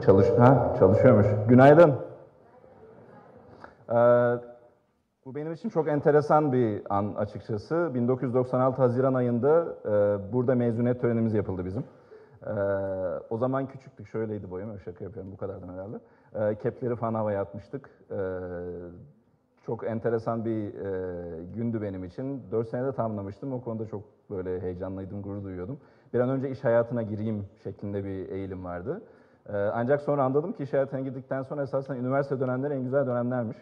Çalışıyormuş. Günaydın. Bu benim için çok enteresan bir an açıkçası. 1996 Haziran ayında burada mezuniyet törenimiz yapıldı bizim. O zaman küçüktük, şöyleydi boyum, öyle şaka yapıyorum, bu kadardan herhalde. Kepleri falan havaya atmıştık. Çok enteresan bir gündü benim için. 4 senede tamamlamıştım, o konuda çok böyle heyecanlıydım, gurur duyuyordum. Bir an önce iş hayatına gireyim şeklinde bir eğilim vardı. Ancak sonra anladım ki iş hayatına girdikten sonra esasen üniversite dönemleri en güzel dönemlermiş.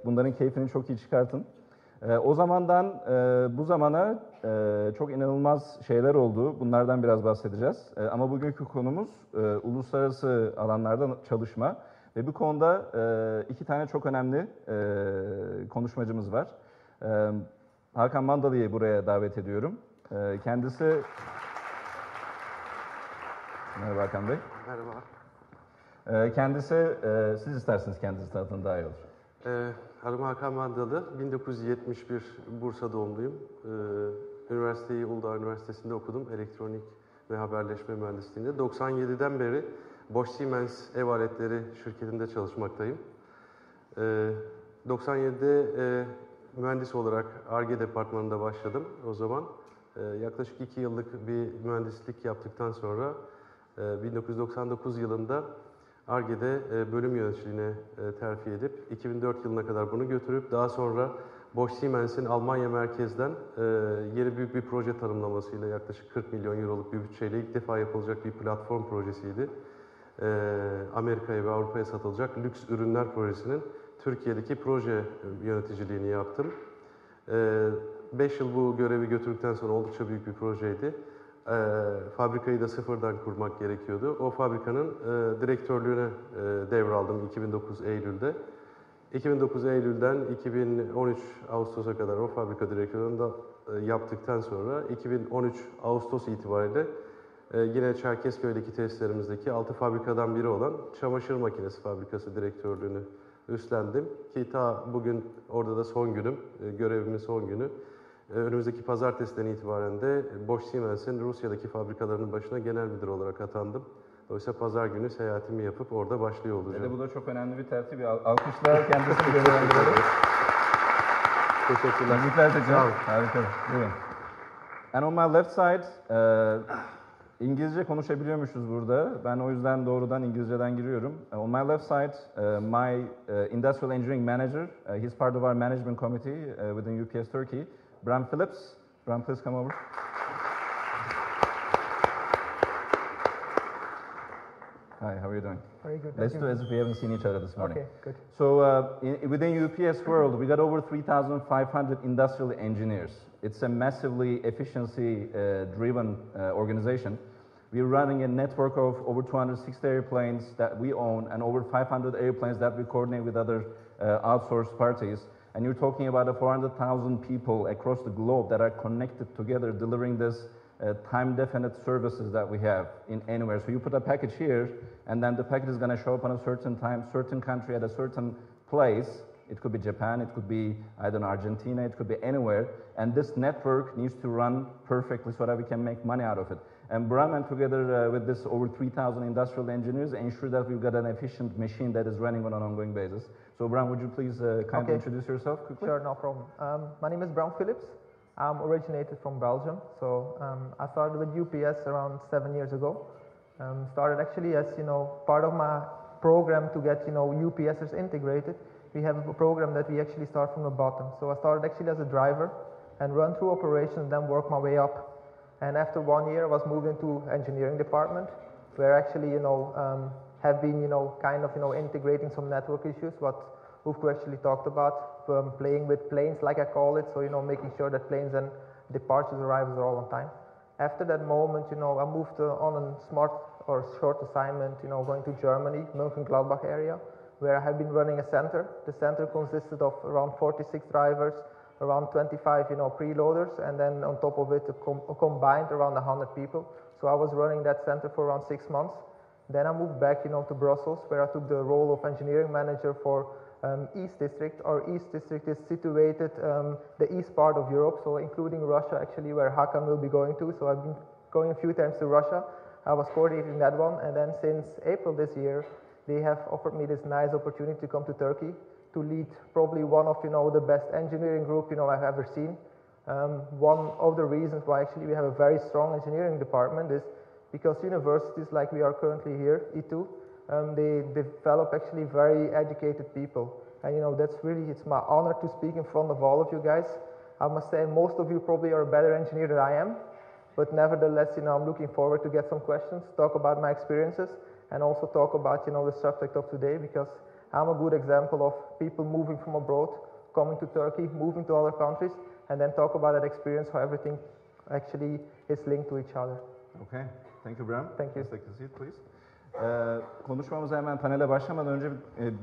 Bunların keyfini çok iyi çıkartın. O zamandan bu zamana çok inanılmaz şeyler oldu. Bunlardan biraz bahsedeceğiz. Ama bugünkü konumuz uluslararası alanlarda çalışma. Ve bu konuda iki tane çok önemli konuşmacımız var. Hakan Mandalı'yı buraya davet ediyorum. Kendisi... Merhaba Hakan Bey. Merhaba. Kendisi, siz isterseniz kendinizi tanıtın, daha iyi olur. Adım Hakan Mandalı, 1971 Bursa doğumluyum. Üniversiteyi Uludağ Üniversitesi'nde okudum, elektronik ve haberleşme mühendisliğinde. 97'den beri Bosch Siemens ev aletleri şirketinde çalışmaktayım. 97'de mühendis olarak Ar-Ge departmanında başladım o zaman. Yaklaşık 2 yıllık bir mühendislik yaptıktan sonra 1999 yılında Ar-Ge'de bölüm yöneticiliğine terfi edip 2004 yılına kadar bunu götürüp daha sonra Bosch Siemens'in Almanya merkezden yeni büyük bir proje tanımlamasıyla yaklaşık 40 milyon euroluk bir bütçeyle ilk defa yapılacak bir platform projesiydi. Amerika'ya ve Avrupa'ya satılacak lüks ürünler projesinin Türkiye'deki proje yöneticiliğini yaptım. 5 yıl bu görevi götürdükten sonra oldukça büyük bir projeydi. Fabrikayı da sıfırdan kurmak gerekiyordu. O fabrikanın direktörlüğüne devraldım 2009 Eylül'de. 2009 Eylül'den 2013 Ağustos'a kadar o fabrika direktörlüğünü de yaptıktan sonra 2013 Ağustos itibariyle yine Çerkezköy'deki tesislerimizdeki 6 fabrikadan biri olan çamaşır makinesi fabrikası direktörlüğünü üstlendim. Ki ta bugün orada da son günüm, görevimin son günü. Önümüzdeki pazartesiden itibaren de Bosch Siemens'in Rusya'daki fabrikalarının başına genel müdür olarak atandım. Dolayısıyla pazar günü seyahatimi yapıp orada başlıyor olacağım. Ve de bu da çok önemli bir tertip. Alkışlar kendisini görevlendiriyoruz. Teşekkürler. Tebrikler tekrar. Harika. Buyurun. And on my left side, İngilizce konuşabiliyormuşuz burada. Ben o yüzden doğrudan İngilizceden giriyorum. On my left side, my industrial engineering manager, he's part of our management committee within UPS Turkey, Bram Phillips. Bram, please come over. Hi, how are you doing? Very good. Let's do as if we haven't seen each other this morning. Okay, good. So within UPS world, we got over 3,500 industrial engineers. It's a massively efficiency-driven organization. We're running a network of over 260 airplanes that we own and over 500 airplanes that we coordinate with other outsourced parties. And you're talking about 400,000 people across the globe that are connected together delivering this time-definite services that we have in anywhere. So you put a package here, and then the package is going to show up on a certain time, certain country at a certain place. It could be Japan, it could be, I don't know, Argentina, it could be anywhere. And this network needs to run perfectly so that we can make money out of it. And Bram, and together with this over 3,000 industrial engineers, ensure that we've got an efficient machine that is running on an ongoing basis. So Bram, would you please kindly introduce yourself quickly? Sure, no problem. My name is Bram Phillips. I'm originated from Belgium. So I started with UPS around 7 years ago. Started actually as, part of my program to get, UPSers integrated. We have a program that we actually start from the bottom. So I started actually as a driver and run through operations, then work my way up. And after 1 year, I was moved into engineering department, where actually, have been, integrating some network issues, what Ufku actually talked about, playing with planes, like I call it, so, making sure that planes and departures, arrivals are all on time. After that moment, I moved on a smart or short assignment, going to Germany, Mönchengladbach area, where I have been running a center. The center consisted of around 46 drivers, around 25, preloaders, and then on top of it, combined around 100 people. So I was running that center for around 6 months. Then I moved back, to Brussels, where I took the role of engineering manager for East District. Our East District is situated the east part of Europe, so including Russia, actually, where Hakan will be going to. So I've been going a few times to Russia. I was coordinating that one, and then since April this year, they have offered me this nice opportunity to come to Turkey to lead probably one of the best engineering group I've ever seen. One of the reasons why actually we have a very strong engineering department is because universities like we are currently here, E2, they develop actually very educated people. And that's really, it's my honor to speak in front of all of you guys. I must say most of you probably are a better engineer than I am, but nevertheless, I'm looking forward to get some questions, talk about my experiences, and also talk about, the subject of today, because I'm a good example of people moving from abroad, coming to Turkey, moving to other countries, and then talk about that experience, how everything actually is linked to each other. Okay, thank you Bram. Thank you. Let's take a seat please. Konuşmamıza hemen panele başlamadan önce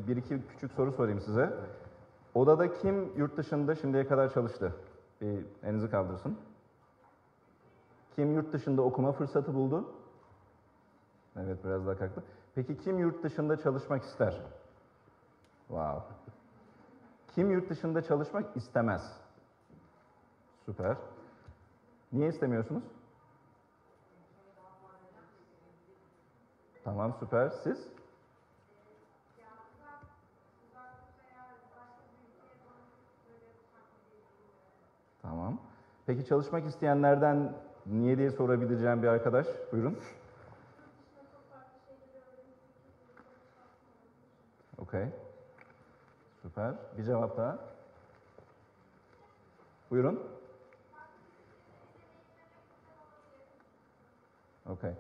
bir iki küçük soru sorayım size. Odada kim yurt dışında şimdiye kadar çalıştı? Bir elinizi kaldırsın. Kim yurt dışında okuma fırsatı buldu? Evet, biraz daha kalktı. Peki kim yurt dışında çalışmak ister? Wow. Kim yurt dışında çalışmak istemez? Süper. Niye istemiyorsunuz? Tamam, süper. Siz? Tamam. Peki çalışmak isteyenlerden niye diye sorabileceğim bir arkadaş. Buyurun. Okey. Süper. Bir cevap daha. Buyurun. Okey.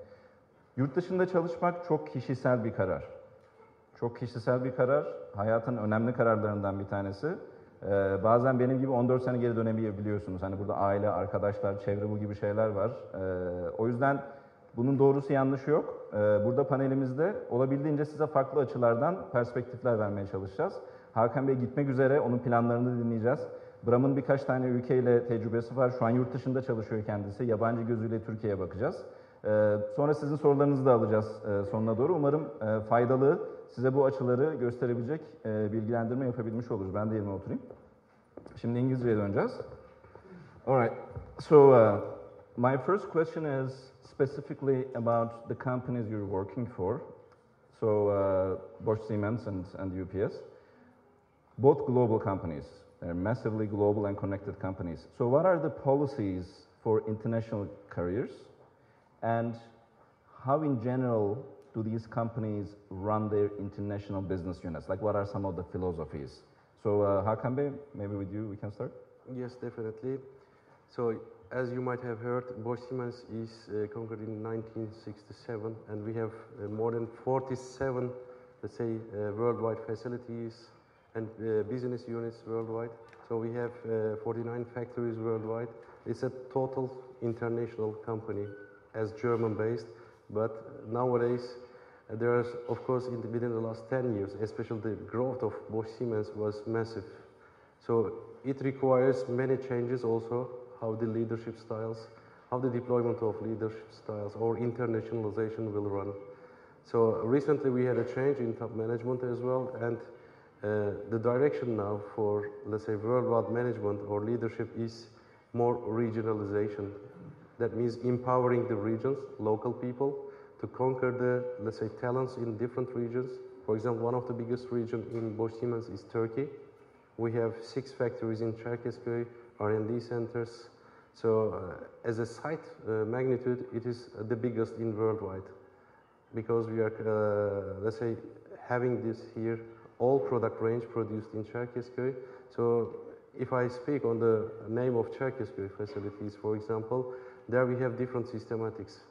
Yurt dışında çalışmak çok kişisel bir karar. Çok kişisel bir karar. Hayatın önemli kararlarından bir tanesi. Bazen benim gibi 14 sene geri dönebiliyorsunuz. Hani burada aile, arkadaşlar, çevre bu gibi şeyler var. O yüzden bunun doğrusu yanlışı yok. Burada panelimizde olabildiğince size farklı açılardan perspektifler vermeye çalışacağız. Hakan Bey gitmek üzere, onun planlarını dinleyeceğiz. Bram'ın birkaç tane ülkeyle tecrübesi var. Şu an yurt dışında çalışıyor kendisi. Yabancı gözüyle Türkiye'ye bakacağız. Sonra sizin sorularınızı da alacağız sonuna doğru. Umarım faydalı, size bu açıları gösterebilecek bilgilendirme yapabilmiş oluruz. Ben de yerime oturayım. Şimdi İngilizce'ye döneceğiz. Alright, so my first question is specifically about the companies you're working for. So Bosch, Siemens and UPS. Both global companies. They're massively global and connected companies. So what are the policies for international careers? And how in general do these companies run their international business units? Like what are some of the philosophies? So Hakan Bey, maybe with you we can start? Yes, definitely. So as you might have heard, Bosch Siemens is conquered in 1967, and we have more than 47, let's say, worldwide facilities and business units worldwide. So we have 49 factories worldwide. It's a total international company, as German-based, but nowadays there is, of course, within the last 10 years, especially the growth of Bosch Siemens was massive. So it requires many changes also, how the leadership styles, how the deployment of leadership styles or internationalization will run. So recently we had a change in top management as well, and the direction now for, let's say, worldwide management or leadership is more regionalization. That means empowering the regions, local people, to conquer the, let's say, talents in different regions. For example, one of the biggest regions in Bosch Siemens is Turkey. We have 6 factories in Çağı, R&D centers. So as a site magnitude, it is the biggest in worldwide, because we are, let's say, having this here, all product range produced in Çağı. So if I speak on the name of Çağı facilities, for example, there we have different systematics.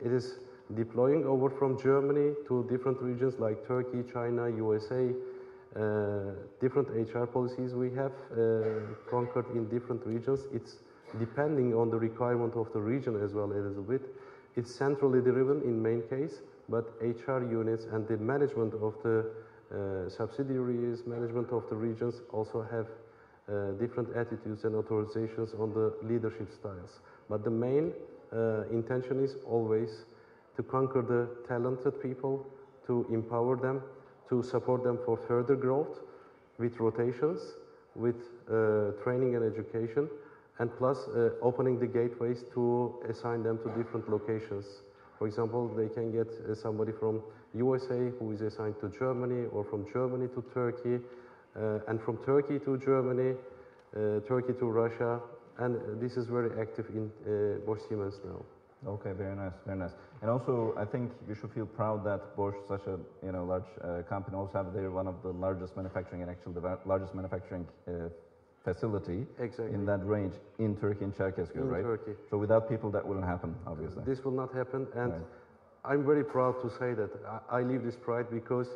It is deploying over from Germany to different regions like Turkey, China, USA, different HR policies we have conquered in different regions. It's depending on the requirement of the region as well a little bit. It's centrally driven in main case, but HR units and the management of the subsidiaries, management of the regions also have different attitudes and authorizations on the leadership styles. But the main intention is always to conquer the talented people, to empower them, to support them for further growth with rotations, with training and education, and plus opening the gateways to assign them to different locations. For example, they can get somebody from USA who is assigned to Germany, or from Germany to Turkey, and from Turkey to Germany, Turkey to Russia, and this is very active in Bosch Siemens now. Okay, very nice, very nice. And also, I think you should feel proud that Bosch, such a large company, also have one of the largest manufacturing and actually the largest manufacturing facility in that range in Turkey, in Cherkezköy, right? In Turkey. So without people, that wouldn't happen, obviously. This will not happen, and right. I'm very proud to say that I live this pride, because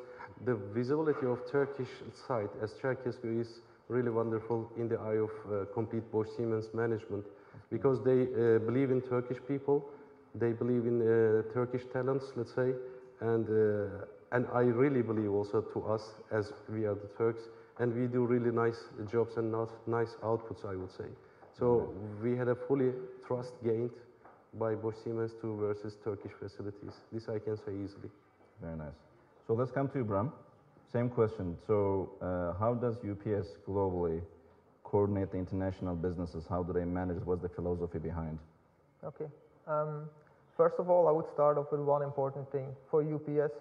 the visibility of Turkish site as Cherkezköy is really wonderful in the eye of complete Bosch Siemens management, because they believe in Turkish people, they believe in Turkish talents, let's say, and I really believe also to us as we are the Turks, and we do really nice jobs and nice outputs, I would say. So we had a fully trust gained by Bosch Siemens versus Turkish facilities. This I can say easily. Very nice. So let's come to you, Bram. Same question. So how does UPS globally coordinate the international businesses? How do they manage? What's the philosophy behind? Okay. First of all, I would start off with one important thing. For UPS,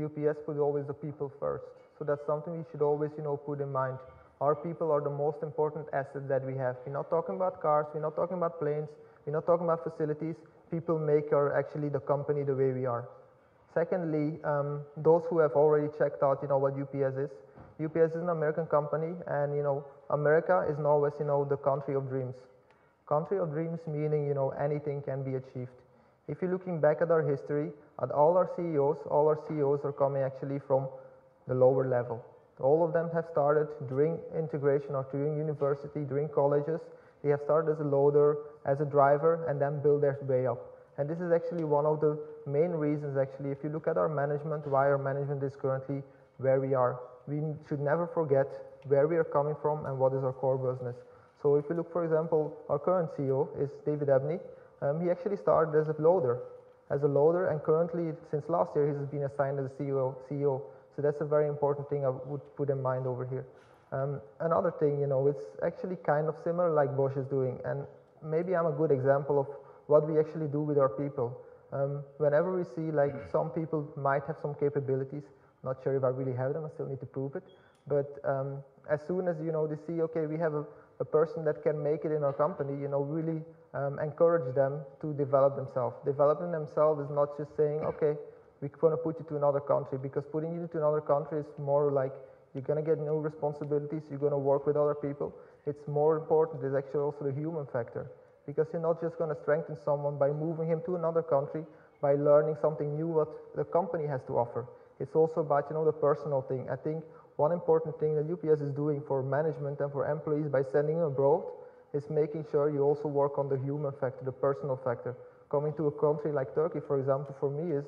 UPS put always the people first. So that's something we should always, put in mind. Our people are the most important asset that we have. We're not talking about cars, we're not talking about planes, we're not talking about facilities. People make actually the company the way we are. Secondly, those who have already checked out, what UPS is. UPS is an American company, and America is always, the country of dreams. Country of dreams meaning, anything can be achieved. If you're looking back at our history, at all our CEOs are coming actually from the lower level. All of them have started during integration or during university, during colleges. They have started as a loader, as a driver, and then build their way up. And this is actually one of the main reasons, actually, if you look at our management, why our management is currently where we are. We should never forget where we are coming from and what is our core business. So if you look, for example, our current CEO is David Ebney. He actually started as a loader, and currently, since last year, he's been assigned as a CEO. So that's a very important thing I would put in mind over here. Another thing, it's actually kind of similar like Bosch is doing, and maybe I'm a good example of what we actually do with our people. Whenever we see like some people might have some capabilities, not sure if I really have them, I still need to prove it, but as soon as they see, okay, we have a person that can make it in our company, really encourage them to develop themselves. Developing themselves is not just saying, okay, we're going to put you to another country, because putting you to another country is more like you're going to get new responsibilities, you're going to work with other people. It's more important is actually also the human factor, because you're not just going to strengthen someone by moving him to another country, by learning something new what the company has to offer. It's also about the personal thing. I think one important thing that UPS is doing for management and for employees by sending them abroad is making sure you also work on the human factor, the personal factor. Coming to a country like Turkey, for example, for me is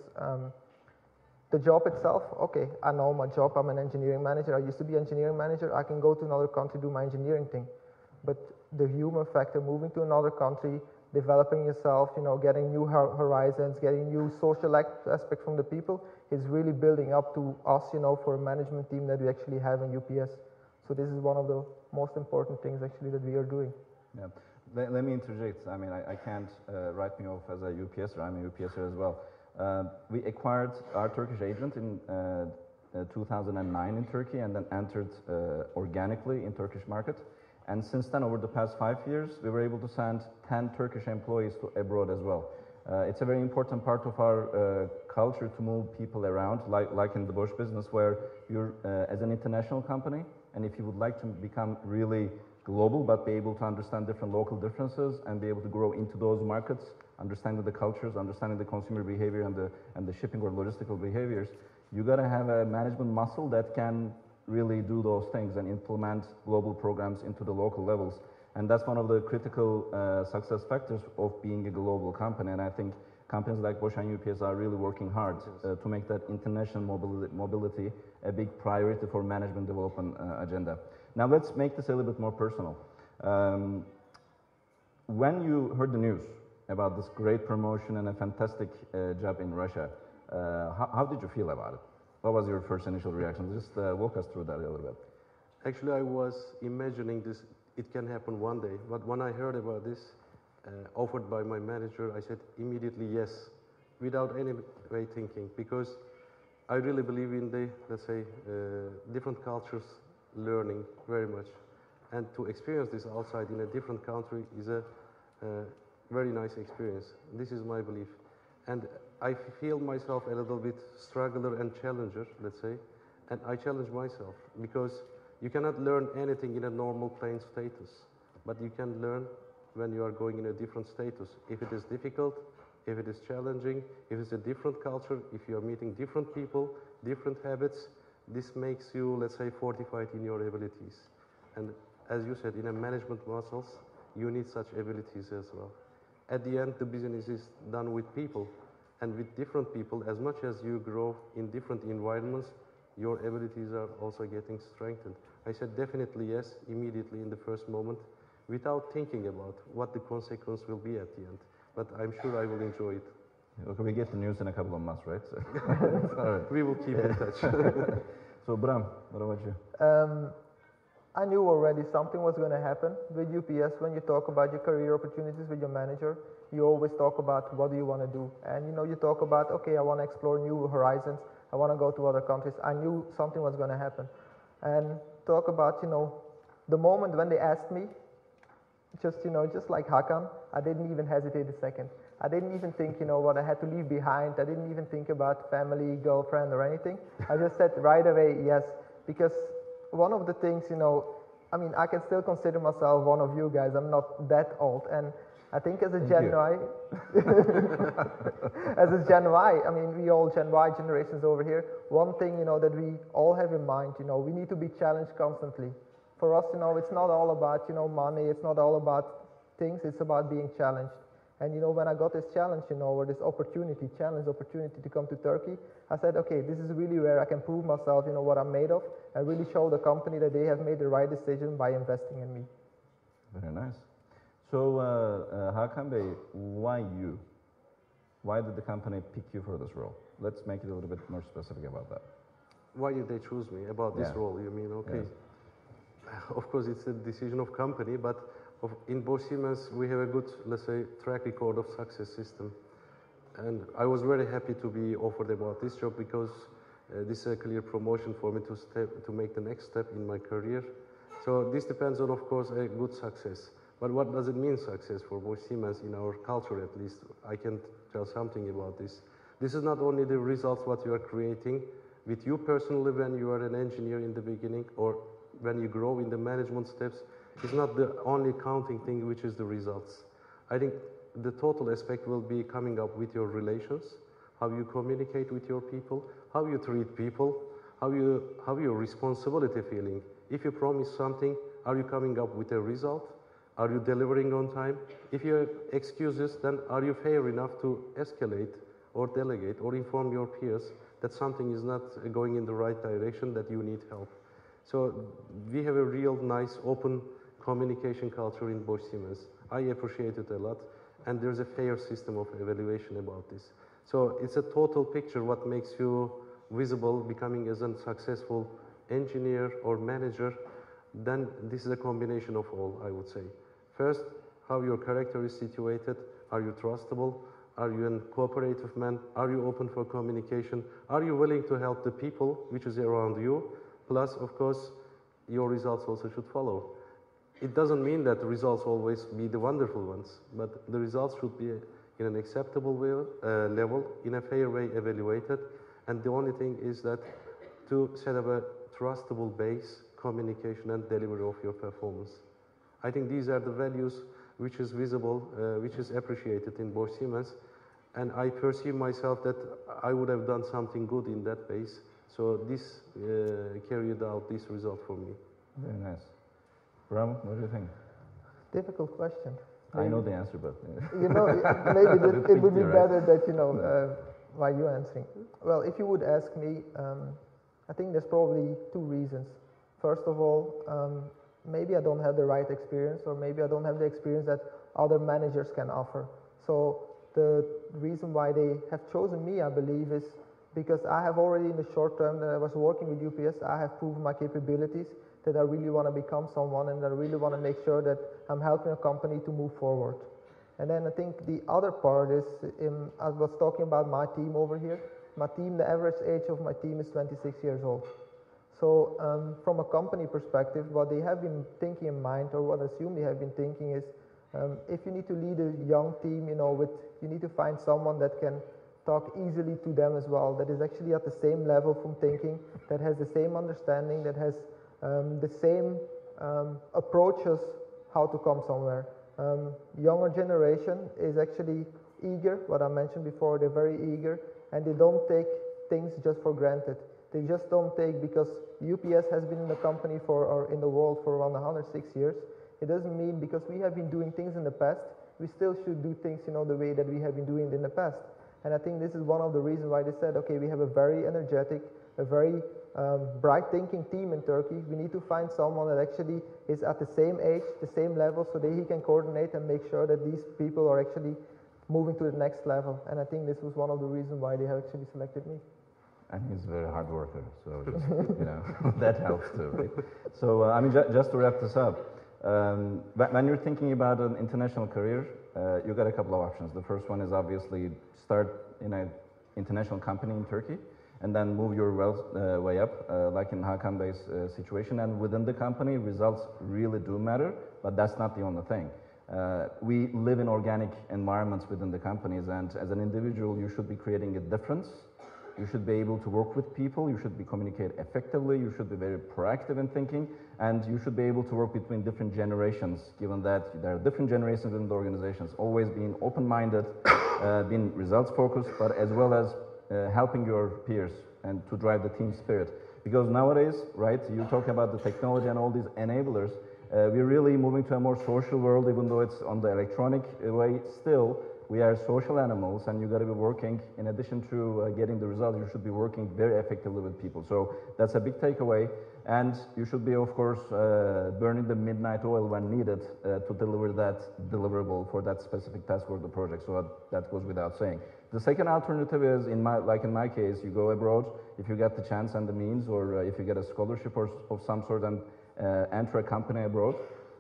the job itself. Okay, I know my job, I'm an engineering manager, I used to be engineering manager, I can go to another country, do my engineering thing. But the human factor, moving to another country, developing yourself, getting new horizons, getting new social aspect from the people, is really building up to us, for a management team that we actually have in UPS. So this is one of the most important things actually that we are doing. Yeah. Let me interject. I mean, I can't write me off as a UPSer. I'm a UPSer as well. We acquired our Turkish agent in 2009 in Turkey, and then entered organically in Turkish market. And since then, over the past 5 years, we were able to send 10 Turkish employees to abroad as well. It's a very important part of our culture to move people around, like in the Bosch business, where you're as an international company, and if you would like to become really global, but be able to understand different local differences and be able to grow into those markets, understanding the cultures, understanding the consumer behavior and the shipping or logistical behaviors, you got to have a management muscle that can really do those things and implement global programs into the local levels. And that's one of the critical success factors of being a global company. And I think companies like Bosch and UPS are really working hard to make that international mobility a big priority for management development agenda. Now let's make this a little bit more personal. When you heard the news about this great promotion and a fantastic job in Russia, how did you feel about it? What was your first initial reaction? Just walk us through that a little bit. Actually, I was imagining this, it can happen one day. But when I heard about this offered by my manager, I said immediately yes. without any way thinking, because I really believe in the, let's say, different cultures learning very much. And to experience this outside in a different country is a very nice experience. This is my belief. And I feel myself a little bit struggler and challenger, let's say, and I challenge myself, because you cannot learn anything in a normal plain status, but you can learn when you are going in a different status. If it is difficult, if it is challenging, if it's a different culture, if you are meeting different people, different habits, this makes you, let's say, fortified in your abilities. And as you said, in a management muscles, you need such abilities as well. At the end, the business is done with people, and with different people. As much as you grow in different environments, your abilities are also getting strengthened. I said definitely yes, immediately in the first moment, without thinking about what the consequence will be at the end. But I'm sure I will enjoy it. Look, we get the news in a couple of months, right? So. All right. We will keep in touch. So, Bram, what about you? I knew already something was going to happen with UPS. When you talk about your career opportunities with your manager, you always talk about what do you want to do. And you talk about, okay, I want to explore new horizons. I want to go to other countries. I knew something was going to happen. And talk about, the moment when they asked me, just like Hakan, I didn't even hesitate a second. I didn't even think, what I had to leave behind. I didn't even think about family, girlfriend, or anything. I just said right away, yes, because one of the things, I can still consider myself one of you guys. I'm not that old. And I think as a Gen Y, as a Gen Y, we all Gen Y generations over here, one thing, that we all have in mind, we need to be challenged constantly. For us, it's not all about, money, it's not all about things, it's about being challenged. And when I got this challenge, or this opportunity to come to Turkey, I said, okay, this is really where I can prove myself, what I'm made of, and really show the company that they have made the right decision by investing in me. Very nice. So, Hakan Bey, why you? Why did the company pick you for this role? Let's make it a little bit more specific about that. Why did they choose me about this role, you mean? Okay. Yes. Of course, it's a decision of company, but in Bosch Siemens, we have a good, let's say, track record of success system. And I was very happy to be offered about this job, because this is a clear promotion for me to make the next step in my career. So this depends on, of course, a good success. But what does it mean, success, for Bosch Siemens in our culture at least? I can tell something about this. This is not only the results what you are creating with you personally when you are an engineer in the beginning, or when you grow in the management steps. It's not the only counting thing which is the results. I think the total aspect will be coming up with your relations, how you communicate with your people, how you treat people, how your responsibility feeling. If you promise something, are you coming up with a result? Are you delivering on time? If you have excuses, then are you fair enough to escalate or delegate or inform your peers that something is not going in the right direction, that you need help? So we have a real nice open communication culture in Bosch Siemens. I appreciate it a lot, and there's a fair system of evaluation about this. So it's a total picture what makes you visible, becoming as a successful engineer or manager. Then this is a combination of all, I would say. First, how your character is situated. Are you trustable? Are you a cooperative man? Are you open for communication? Are you willing to help the people which is around you? Plus, of course, your results also should follow. It doesn't mean that the results always be the wonderful ones, but the results should be in an acceptable way, level, in a fair way evaluated. And the only thing is that to set up a trustable base, communication and delivery of your performance. I think these are the values which is visible, which is appreciated in Bosch Siemens. And I perceive myself that I would have done something good in that base. So this carried out this result for me. Very nice. Bram, what do you think? Difficult question. I know the answer, but... maybe it would be better that, why you answering. Well, if you would ask me, I think there's probably two reasons. First of all, maybe I don't have the right experience, or maybe I don't have the experience that other managers can offer. So the reason why they have chosen me, I believe, is because I have already in the short term that I was working with UPS, I have proven my capabilities, that I really want to become someone, and I really want to make sure that I'm helping a company to move forward. And then I think the other part is, I was talking about my team over here. My team, the average age of my team is 26 years old. So from a company perspective, what they have been thinking in mind, or what I assume they have been thinking is, if you need to lead a young team, you need to find someone that can talk easily to them as well, that is actually at the same level from thinking, that has the same understanding, that has the same approaches how to come somewhere. Younger generation is actually eager, what I mentioned before, they're very eager, and they don't take things just for granted. They just don't take, because UPS has been in the company or in the world for around 106 years. It doesn't mean because we have been doing things in the past, we still should do things, the way that we have been doing it in the past. And I think this is one of the reasons why they said, okay, we have a very energetic, a very bright thinking team in Turkey. We need to find someone that actually is at the same age, the same level, so that he can coordinate and make sure that these people are actually moving to the next level. And I think this was one of the reasons why they have actually selected me. And he's a very hard worker, so just, that helps too, right? So, just to wrap this up, when you're thinking about an international career, you got a couple of options. The first one is obviously start in an international company in Turkey, and then move your way up, like in Hakan Bey's situation. And within the company, results really do matter, but that's not the only thing. We live in organic environments within the companies, and as an individual, you should be creating a difference. You should be able to work with people, you should be communicate effectively, you should be very proactive in thinking, and you should be able to work between different generations, given that there are different generations within the organizations, always being open-minded, being results-focused, but as well as helping your peers and to drive the team spirit. Because nowadays, right, you talk about the technology and all these enablers, we're really moving to a more social world, even though it's on the electronic way still. We are social animals, and you got to be working, in addition to getting the results, you should be working very effectively with people. So that's a big takeaway, and you should be, of course, burning the midnight oil when needed to deliver that deliverable for that specific task or the project. So that goes without saying. The second alternative is, in my case, you go abroad if you get the chance and the means, or if you get a scholarship of some sort and enter a company abroad,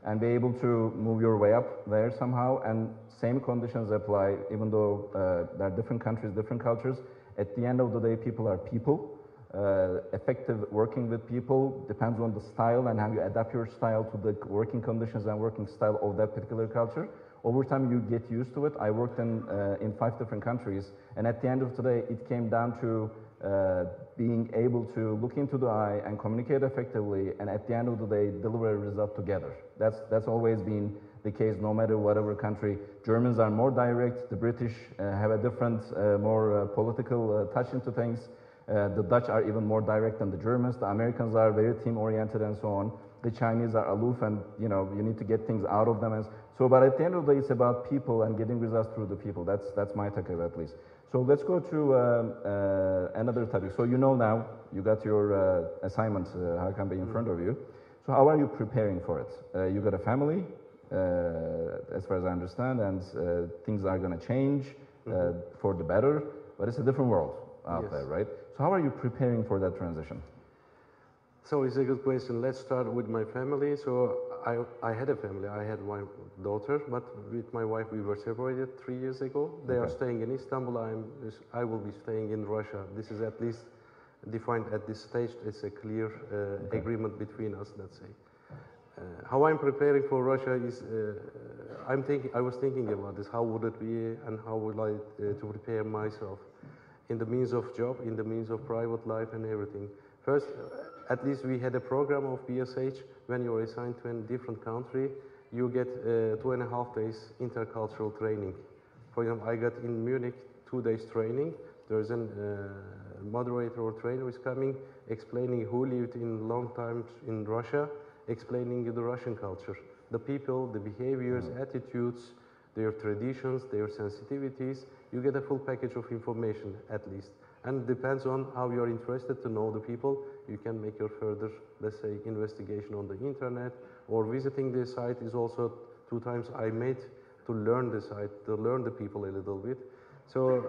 and be able to move your way up there somehow, and same conditions apply, even though there are different countries, different cultures. At the end of the day, people are people. Effective working with people depends on the style and how you adapt your style to the working conditions and working style of that particular culture. Over time, you get used to it. I worked in 5 different countries, and at the end of the day, it came down to being able to look into the eye and communicate effectively, and at the end of the day, deliver a result together. That's always been the case, no matter whatever country. Germans are more direct. The British have a different, more political touch into things. The Dutch are even more direct than the Germans. The Americans are very team-oriented and so on. The Chinese are aloof, and you need to get things out of them. And so, but at the end of the day, it's about people and getting results through the people. That's my takeaway, at least. So let's go to another topic. So now you got your assignment, Hakan Bey, in front of you. So how are you preparing for it? You got a family, as far as I understand, and things are going to change for the better, but it's a different world out there, right? So how are you preparing for that transition? So it's a good question. Let's start with my family. So I had a family. I had my daughter, but with my wife we were separated 3 years ago. They are staying in Istanbul. I will be staying in Russia. This is at least defined at this stage. It's a clear agreement between us, let's say. How I'm preparing for Russia is, I was thinking about this. How would it be, and how would I to prepare myself in the means of job, in the means of private life and everything. First, at least we had a program of BSH. When you're assigned to a different country, you get 2.5 days intercultural training. For example, I got in Munich 2 days training. There's a moderator or trainer is coming, explaining who lived in long times in Russia, explaining the Russian culture, the people, the behaviors, attitudes, their traditions, their sensitivities. You get a full package of information, at least. And it depends on how you're interested to know the people. You can make your further, let's say, investigation on the internet, or visiting the site is also 2 times I made to learn the site, to learn the people a little bit. So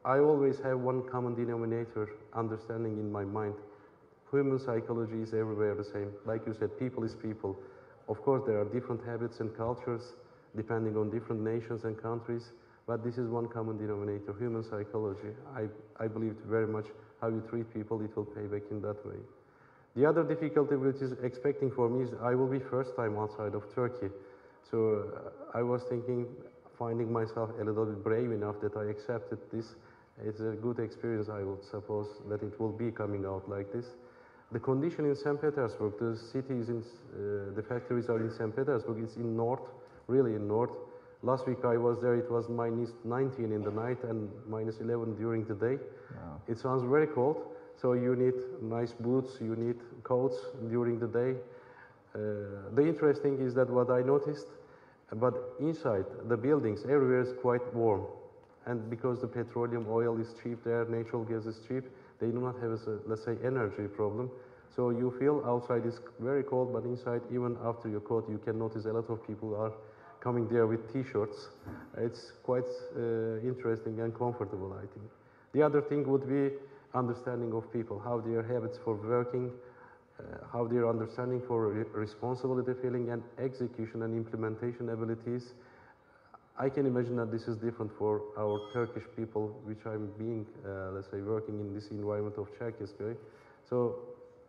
I always have one common denominator understanding in my mind. Human psychology is everywhere the same. Like you said, people is people. Of course, there are different habits and cultures, depending on different nations and countries. But this is one common denominator, human psychology. I believe very much how you treat people, it will pay back in that way. The other difficulty which is expecting for me is I will be first time outside of Turkey. So I was thinking, finding myself a little bit brave enough that I accepted this. It's a good experience, I would suppose, that it will be coming out like this. The condition in St. Petersburg, the city is in, the factories are in St. Petersburg, it's in north, really in north. Last week I was there, it was -19 in the night and -11 during the day. Wow. It sounds very cold, so you need nice boots, you need coats during the day. The interesting is that what I noticed, but inside the buildings, everywhere is quite warm. And because the petroleum oil is cheap there, natural gas is cheap, they do not have a, let's say, energy problem. So you feel outside is very cold, but inside, even after your coat, you can notice a lot of people are coming there with t-shirts. It's quite interesting and comfortable, I think. The other thing would be understanding of people, how their habits for working, how their understanding for responsibility feeling and execution and implementation abilities. I can imagine that this is different for our Turkish people, which I'm being, let's say, working in this environment of Czechoslovakia. So,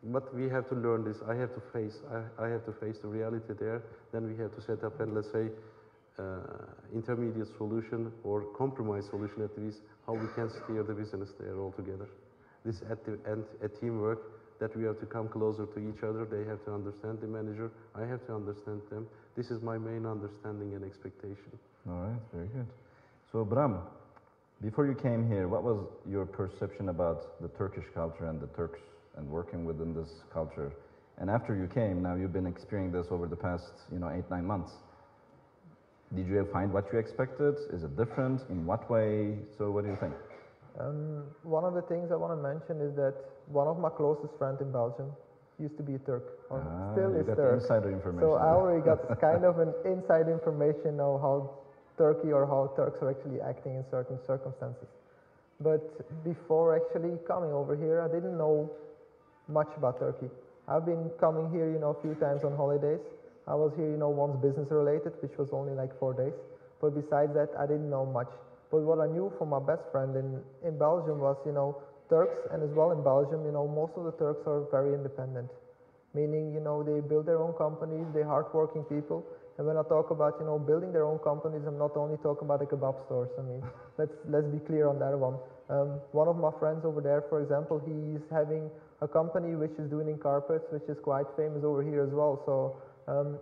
but we have to learn this. I have to face the reality there. Then we have to set up and, let's say, intermediate solution or compromise solution at least, how we can steer the business there altogether. This at the end, a teamwork that we have to come closer to each other. They have to understand the manager. I have to understand them. This is my main understanding and expectation. All right, very good. So Bram, before you came here, what was your perception about the Turkish culture and the Turks and working within this culture? And after you came, now you've been experiencing this over the past, 8-9 months. Did you find what you expected? Is it different? In what way? So what do you think? One of the things I want to mention is that one of my closest friends in Belgium used to be a Turk, or still is got Turk. Insider information. So I already got kind of an inside information of how Turkey or how Turks are actually acting in certain circumstances. But before actually coming over here, I didn't know much about Turkey. I've been coming here, a few times on holidays. I was here, once business related, which was only like 4 days. But besides that, I didn't know much. But what I knew from my best friend in Belgium was, Turks, and as well in Belgium, most of the Turks are very independent. Meaning, they build their own companies, they're hardworking people. And when I talk about, building their own companies, I'm not only talking about the kebab stores. I mean, let's be clear on that one. One of my friends over there, for example, he's having a company which is doing carpets, which is quite famous over here as well. So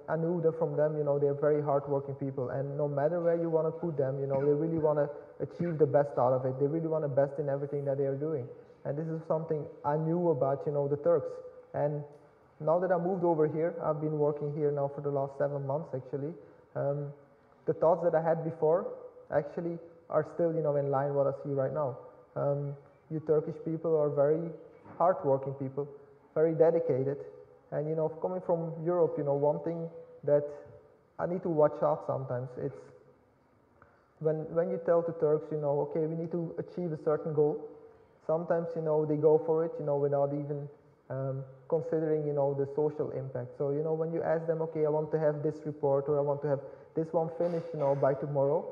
I knew that from them, they're very hardworking people. And no matter where you want to put them, they really want to achieve the best out of it. They really want the best in everything that they are doing. And this is something I knew about, the Turks. And now that I moved over here, I've been working here now for the last 7 months actually. The thoughts that I had before actually are still, in line with what I see right now. You Turkish people are very hardworking people, very dedicated. And, coming from Europe, one thing that I need to watch out sometimes, it's when you tell the Turks, okay, we need to achieve a certain goal, sometimes, they go for it, without even considering, the social impact. So, when you ask them, okay, I want to have this report or I want to have this one finished, by tomorrow,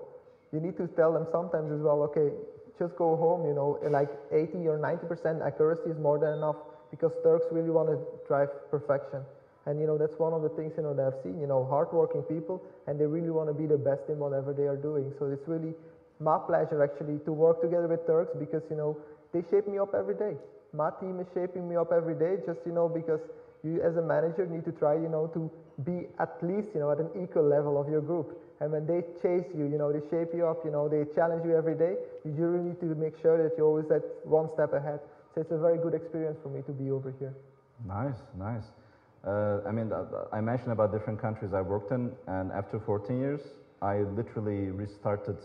you need to tell them sometimes as well, okay, just go home, like 80 or 90% accuracy is more than enough, because Turks really want to drive perfection. And, that's one of the things, that I've seen, hardworking people, and they really want to be the best in whatever they are doing. So it's really my pleasure actually to work together with Turks because, they shape me up every day. My team is shaping me up every day just, because you as a manager need to try, to be at least, at an equal level of your group. And when they chase you, they shape you up, they challenge you every day, you really need to make sure that you're always at one step ahead. So it's a very good experience for me to be over here. Nice, nice. I mentioned about different countries I worked in, and after 14 years, I literally restarted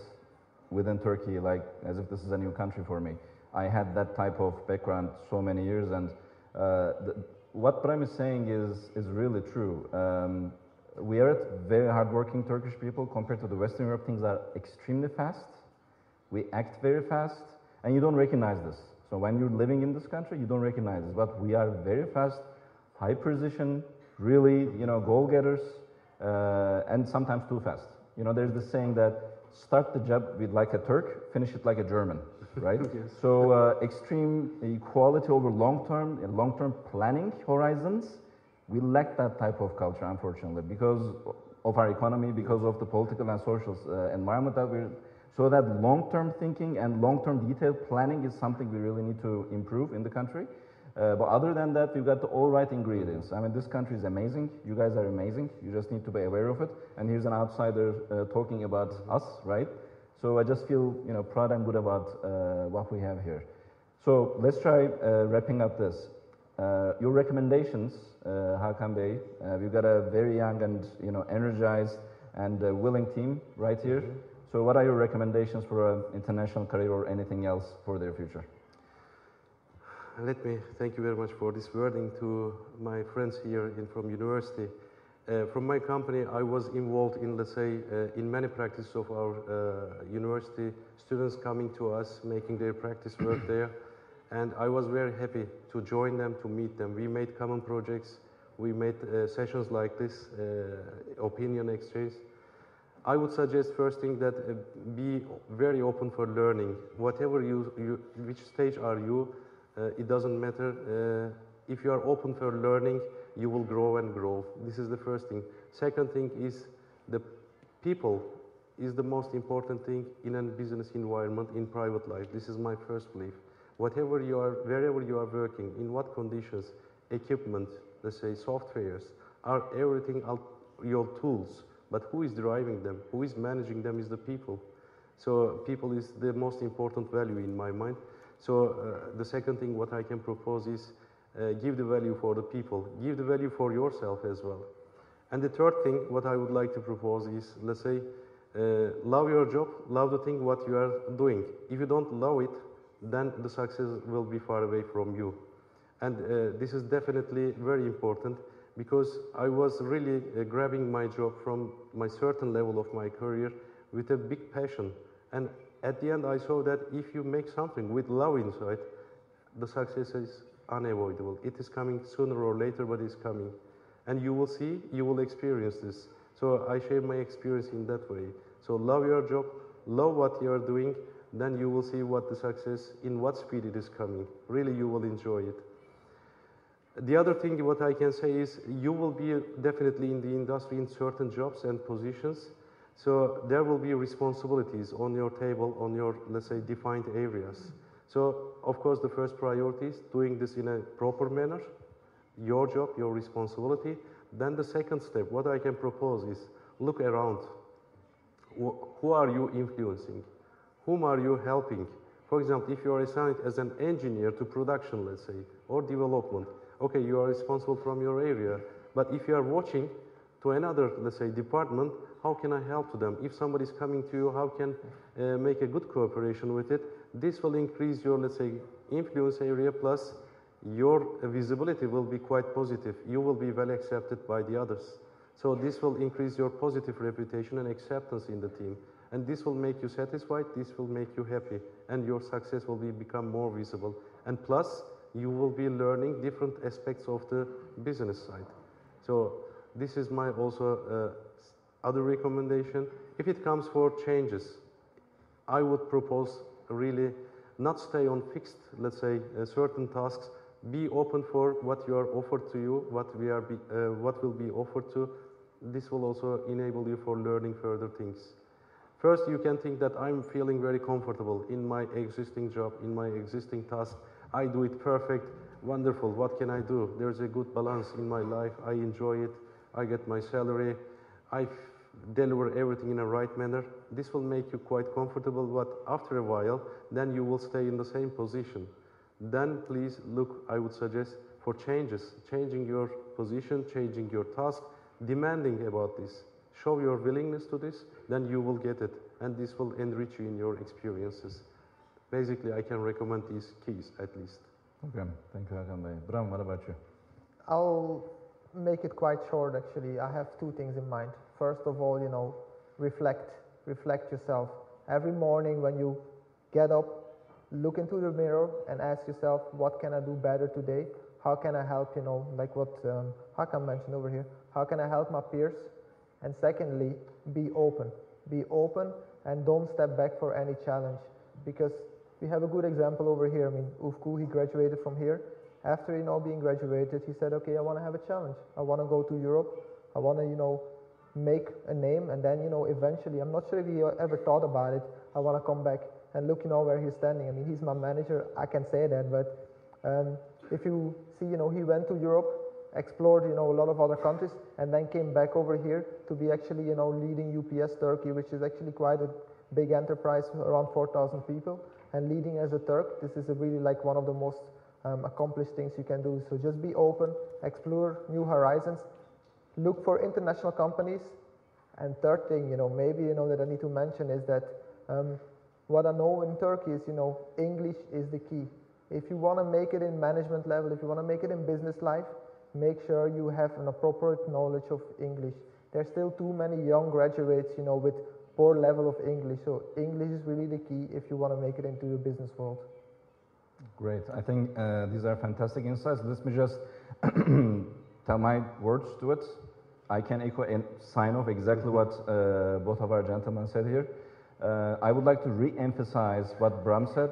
within Turkey, like as if this is a new country for me. I had that type of background so many years, and what Bram is saying is really true. We are very hardworking Turkish people compared to the Western Europe. Things are extremely fast. We act very fast, and you don't recognize this. So when you're living in this country, you don't recognize this. But we are very fast, high precision, really, goal getters, and sometimes too fast. You know, there's this saying that start the job with like a Turk, finish it like a German, right? Yes. So extreme equality over long-term planning horizons, we lack that type of culture, unfortunately, because of our economy, because of the political and social environment that we're. So that long-term thinking and long-term detailed planning is something we really need to improve in the country. But other than that, we've got the all right ingredients. I mean, this country is amazing. You guys are amazing. You just need to be aware of it. And here's an outsider talking about us, right? So I just feel, you know, proud and good about what we have here. So let's try wrapping up this. Your recommendations, Hakan Bey. We've got a very young and, you know, energized and willing team right here. So what are your recommendations for an international career or anything else for their future? Let me thank you very much for this wording to my friends here from university. From my company, I was involved in, let's say, in many practices of our university students coming to us, making their practice work there. And I was very happy to join them, to meet them. We made common projects. We made sessions like this, opinion exchange. I would suggest first thing that be very open for learning. Whatever which stage are you, it doesn't matter. If you are open for learning, you will grow and grow. This is the first thing. Second thing is the people is the most important thing in a business environment, in private life. This is my first belief. Wherever you are working, in what conditions, equipment, let's say softwares, are everything your tools. But who is driving them? Who is managing them is the people. So people is the most important value in my mind. So the second thing what I can propose is give the value for the people. Give the value for yourself as well. And the third thing what I would like to propose is, let's say, love your job, love the thing what you are doing. If you don't love it, then the success will be far away from you. And this is definitely very important, because I was really grabbing my job from my certain level of my career with a big passion. And at the end I saw that if you make something with love inside, the success is unavoidable. It is coming sooner or later, but it's coming. And you will see, you will experience this. So I share my experience in that way. So love your job, love what you are doing, then you will see what the success, in what speed it is coming. Really you will enjoy it. The other thing what I can say is you will be definitely in the industry in certain jobs and positions. So there will be responsibilities on your table, on your, let's say, defined areas. So of course the first priority is doing this in a proper manner, your job, your responsibility. Then the second step, what I can propose is look around. Who are you influencing? Whom are you helping? For example, if you are assigned as an engineer to production, let's say, or development, okay, you are responsible from your area, but if you are watching to another, let's say, department, how can I help to them? If somebody is coming to you, how can make a good cooperation with it? This will increase your, let's say, influence area, plus your visibility will be quite positive. You will be well accepted by the others. So this will increase your positive reputation and acceptance in the team. And this will make you satisfied, this will make you happy, and your success will become more visible. And plus, you will be learning different aspects of the business side. So this is my also other recommendation. If it comes for changes, I would propose really not stay on fixed, let's say, certain tasks. Be open for what you are offered to you, what will be offered to. This will also enable you for learning further things. First, you can think that I'm feeling very comfortable in my existing job, in my existing task. I do it perfect, wonderful, what can I do? There's a good balance in my life, I enjoy it, I get my salary, I deliver everything in a right manner. This will make you quite comfortable, but after a while, then you will stay in the same position. Then please look, I would suggest, for changes, changing your position, changing your task, demanding about this. Show your willingness to this, then you will get it, and this will enrich you in your experiences. Basically, I can recommend these keys at least. Okay, thank you, Hakan Bey. Bram, what about you? I'll make it quite short actually. I have two things in mind. First of all, you know, reflect yourself. Every morning when you get up, look into the mirror and ask yourself, what can I do better today? How can I help, you know, like what Hakan mentioned over here, how can I help my peers? And secondly, be open. be open and don't step back for any challenge. Because we have a good example over here. I mean, Ufku, he graduated from here. After, being graduated, he said, okay, I want to have a challenge. I want to go to Europe. I want to, make a name, and then, eventually, I'm not sure if he ever thought about it, I want to come back and look, where he's standing. I mean, he's my manager, I can say that, but if you see, he went to Europe, explored, a lot of other countries, and then came back over here to be actually, leading UPS Turkey, which is actually quite a big enterprise, around 4,000 people, and leading as a Turk, this is really like one of the most accomplished things you can do. So just be open, explore new horizons, look for international companies. And third thing, maybe, that I need to mention is that what I know in Turkey is, English is the key. If you want to make it in management level, if you want to make it in business life, make sure you have an appropriate knowledge of English. There's still too many young graduates, with poor level of English. So English is really the key if you want to make it into the business world. Great. I think these are fantastic insights. Let me just tell my words to it. I can echo and sign off exactly what both of our gentlemen said here. I would like to re-emphasize what Bram said.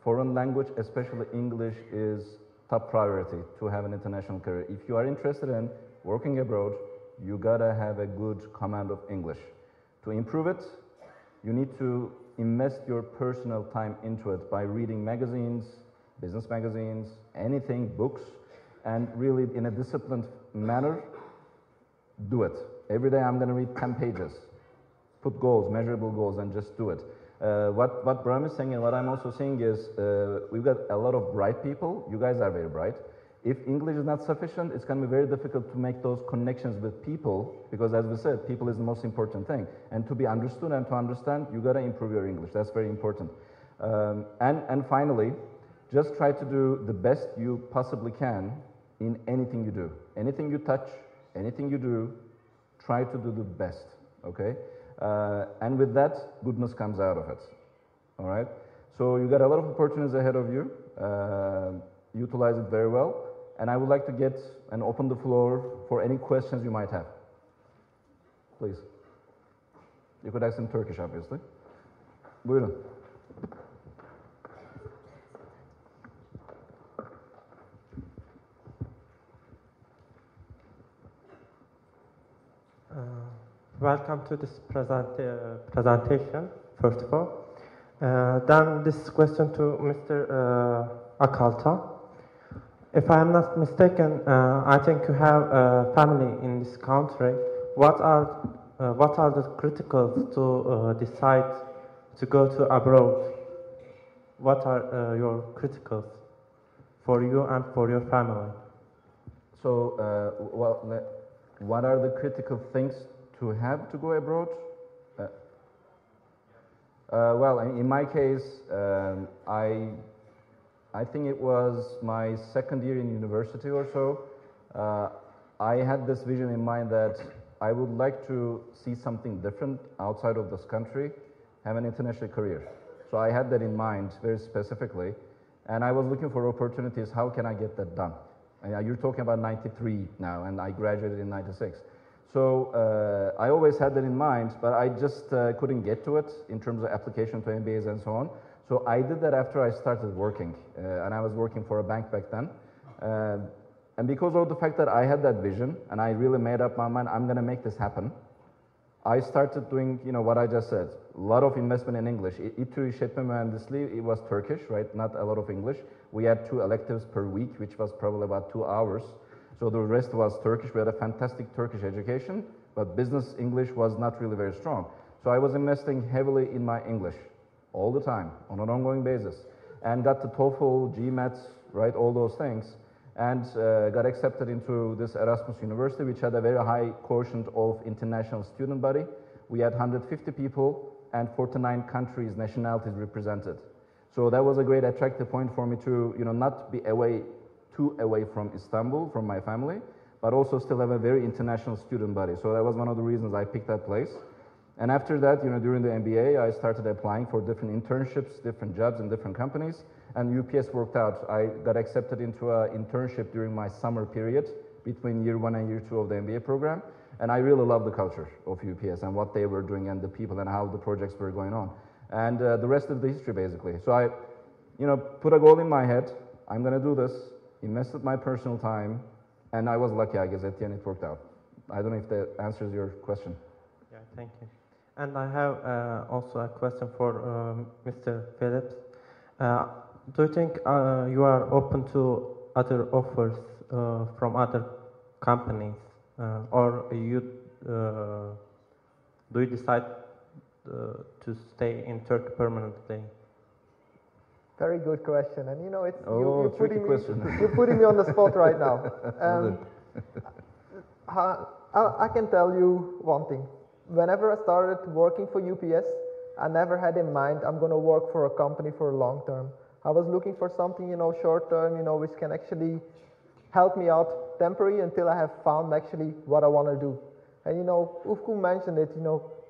Foreign language, especially English, is top priority to have an international career. If you are interested in working abroad, you gotta have a good command of English. To improve it, you need to invest your personal time into it by reading magazines, business magazines, anything, books, and really in a disciplined manner, do it. Every day I'm gonna read 10 pages. Put goals, measurable goals, and just do it. What Bram is saying and what I'm also saying is we've got a lot of bright people. You guys are very bright. If English is not sufficient, it's going to be very difficult to make those connections with people because, as we said, people is the most important thing. And to be understood and to understand, you got to improve your English. That's very important. And finally, just try to do the best you possibly can in anything you do. Anything you touch, anything you do, try to do the best, okay? And with that, goodness comes out of it, all right? So you got a lot of opportunities ahead of you. Utilize it very well. And I would like to get and open the floor for any questions you might have. Please. You could ask in Turkish, obviously. Buyurun. Welcome to this presentation, first of all. Then this question to Mr. Akaltan. If I am not mistaken, I think you have a family in this country. What are the criticals to decide to go to abroad? What are your criticals for you and for your family? So, what are the critical things to have to go abroad? Well, in my case, I think it was my second year in university or so. I had this vision in mind that I would like to see something different outside of this country, have an international career. So I had that in mind very specifically, and I was looking for opportunities. How can I get that done? And you're talking about 93 now, and I graduated in 96. So I always had that in mind, but I just couldn't get to it in terms of application to MBAs and so on. So I did that after I started working, and I was working for a bank back then. And because of the fact that I had that vision, and I really made up my mind, I'm going to make this happen, I started doing, what I just said, a lot of investment in English. İTÜ İşletme Mühendisliği, it was Turkish, right? Not a lot of English. We had 2 electives per week, which was probably about 2 hours. So the rest was Turkish. We had a fantastic Turkish education, but business English was not really very strong. So I was investing heavily in my English all the time on an ongoing basis, and got the TOEFL, GMAT, right, all those things, and got accepted into this Erasmus University, which had a very high quotient of international student body. We had 150 people and 49 countries, nationalities represented. So that was a great attractive point for me to, not be too away from Istanbul, from my family, but also still have a very international student body. So that was one of the reasons I picked that place. And after that, during the MBA, I started applying for different internships, different jobs in different companies, and UPS worked out. I got accepted into an internship during my summer period between year 1 and year 2 of the MBA program. And I really love the culture of UPS and what they were doing and the people and how the projects were going on. And the rest of the history, basically. So I, put a goal in my head. I'm going to do this, invested my personal time, and I was lucky, I guess, at the end it worked out. I don't know if that answers your question. Yeah, thank you. And I have also a question for Mr. Phillips. Do you think you are open to other offers from other companies, or you do you decide to stay in Turkey permanently? Very good question, and it's you're putting me on the spot right now. I can tell you one thing. Whenever I started working for UPS, I never had in mind I'm going to work for a company for a long term. I was looking for something, short term, which can actually help me out temporary until I have found actually what I want to do. And Ufku mentioned it,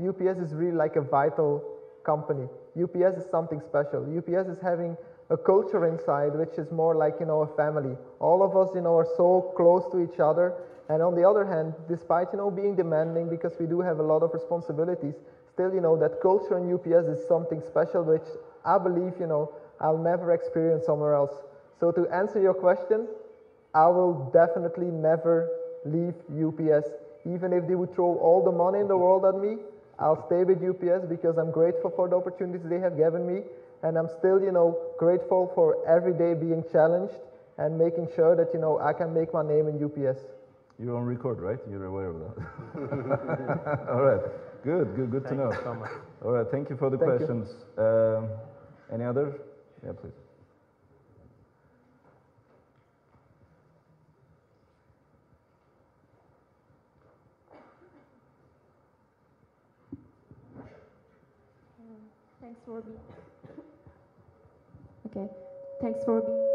UPS is really like a vital company. UPS is something special. UPS is having a culture inside which is more like, a family. All of us, are so close to each other. And on the other hand, despite, being demanding because we do have a lot of responsibilities, still, that culture in UPS is something special which I believe, I'll never experience somewhere else. So to answer your question, I will definitely never leave UPS. Even if they would throw all the money in the world at me, I'll stay with UPS because I'm grateful for the opportunities they have given me. And I'm still, grateful for every day being challenged and making sure that, I can make my name in UPS. You're on record, right? You're aware of that. All right. Good to know. Thank you so much. All right. Thank you for the questions. Any other? Yeah, please. Thanks for being. Okay. Thanks for being.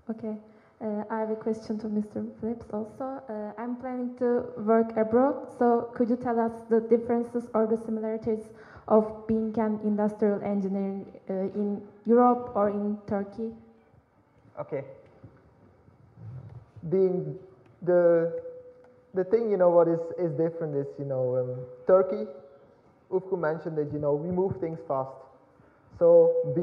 Okay, I have a question to Mr. Phillips also. I'm planning to work abroad, so could you tell us the differences or the similarities of being an industrial engineer in Europe or in Turkey? Okay. Being the thing, what is different is, Turkey, Ufku mentioned that, we move things fast. So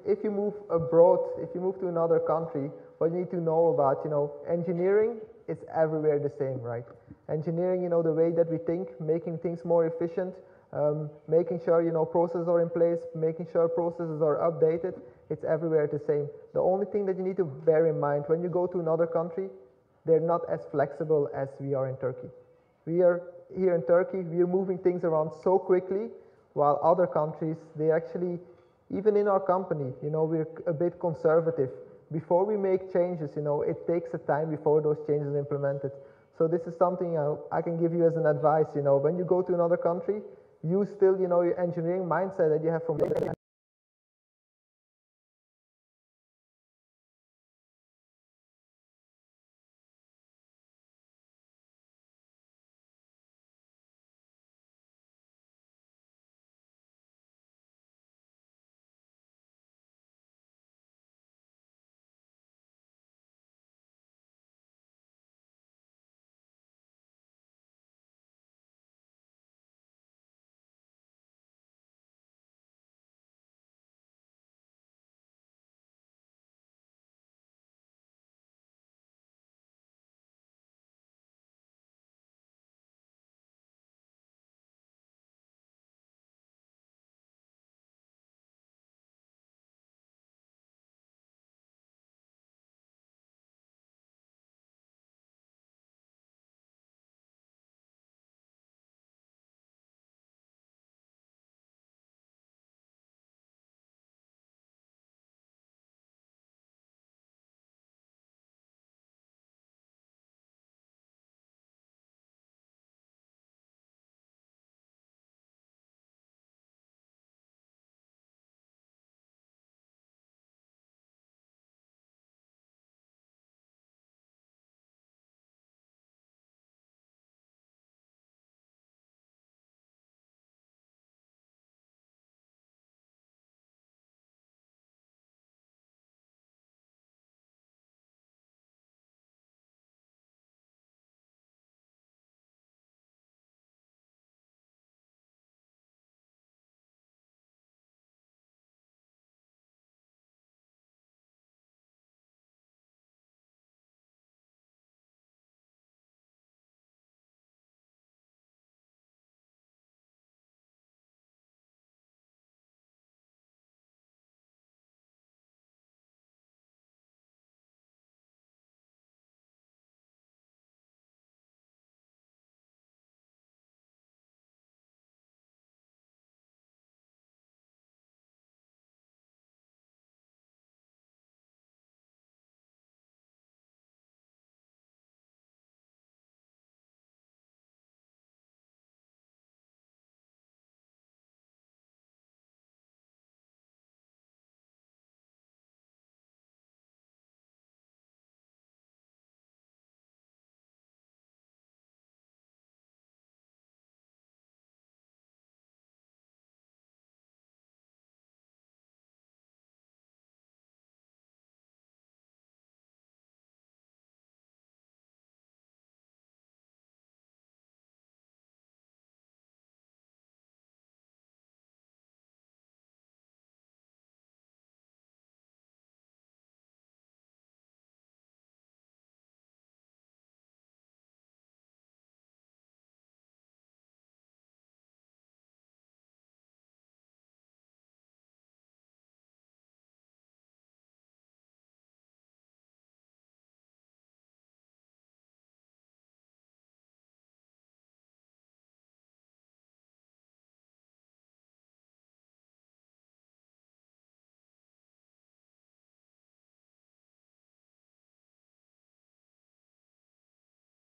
if you move abroad, if you move to another country, what you need to know about, engineering is everywhere the same, right? Engineering, the way that we think, making things more efficient, making sure, processes are in place, making sure processes are updated, it's everywhere the same. The only thing that you need to bear in mind, when you go to another country, they're not as flexible as we are in Turkey. We are here in Turkey, we are moving things around so quickly, while other countries, they actually, even in our company, we're a bit conservative. Before we make changes, it takes a time before those changes are implemented. So this is something I can give you as an advice, when you go to another country, you still, your engineering mindset that you have from